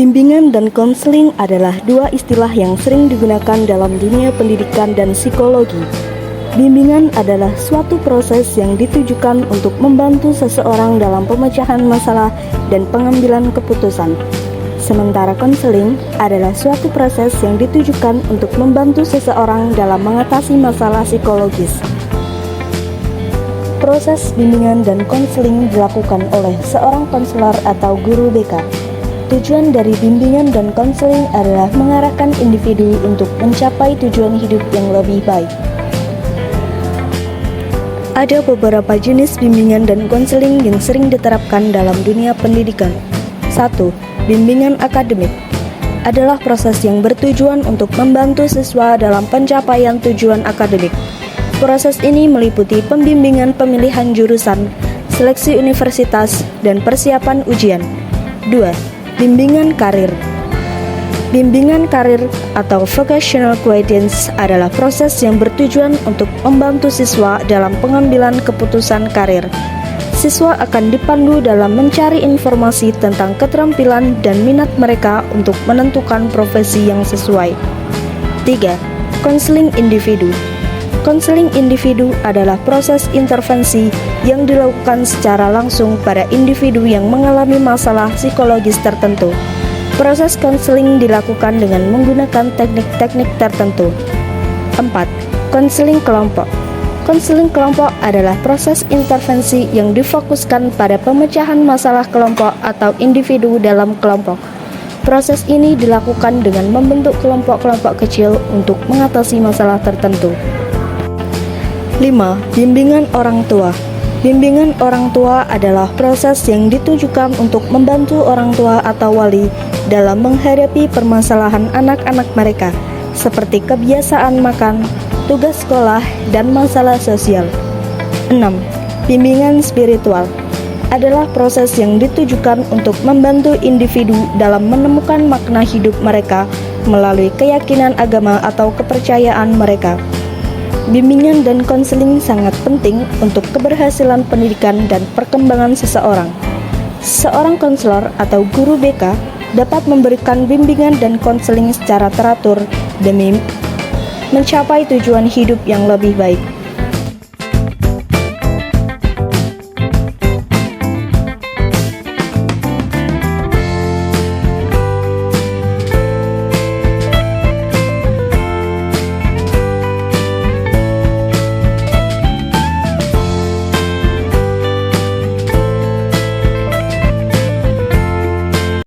Bimbingan dan konseling adalah dua istilah yang sering digunakan dalam dunia pendidikan dan psikologi. Bimbingan adalah suatu proses yang ditujukan untuk membantu seseorang dalam pemecahan masalah dan pengambilan keputusan. Sementara konseling adalah suatu proses yang ditujukan untuk membantu seseorang dalam mengatasi masalah psikologis. Proses bimbingan dan konseling dilakukan oleh seorang konselor atau guru BK. Tujuan dari bimbingan dan konseling adalah mengarahkan individu untuk mencapai tujuan hidup yang lebih baik. Ada beberapa jenis bimbingan dan konseling yang sering diterapkan dalam dunia pendidikan. 1. Bimbingan akademik adalah proses yang bertujuan untuk membantu siswa dalam pencapaian tujuan akademik. Proses ini meliputi pembimbingan pemilihan jurusan, seleksi universitas, dan persiapan ujian. 2. Bimbingan karir. Bimbingan karir atau vocational guidance adalah proses yang bertujuan untuk membantu siswa dalam pengambilan keputusan karir. Siswa akan dipandu dalam mencari informasi tentang keterampilan dan minat mereka untuk menentukan profesi yang sesuai. 3. Konseling individu. Konseling individu adalah proses intervensi yang dilakukan secara langsung pada individu yang mengalami masalah psikologis tertentu. Proses konseling dilakukan dengan menggunakan teknik-teknik tertentu. 4. Konseling kelompok. Konseling kelompok adalah proses intervensi yang difokuskan pada pemecahan masalah kelompok atau individu dalam kelompok. Proses ini dilakukan dengan membentuk kelompok-kelompok kecil untuk mengatasi masalah tertentu. 5. Bimbingan orang tua. Bimbingan orang tua adalah proses yang ditujukan untuk membantu orang tua atau wali dalam menghadapi permasalahan anak-anak mereka, seperti kebiasaan makan, tugas sekolah, dan masalah sosial. 6. Bimbingan spiritual adalah proses yang ditujukan untuk membantu individu dalam menemukan makna hidup mereka melalui keyakinan agama atau kepercayaan mereka. Bimbingan dan konseling sangat penting untuk keberhasilan pendidikan dan perkembangan seseorang. Seorang konselor atau guru BK dapat memberikan bimbingan dan konseling secara teratur demi mencapai tujuan hidup yang lebih baik.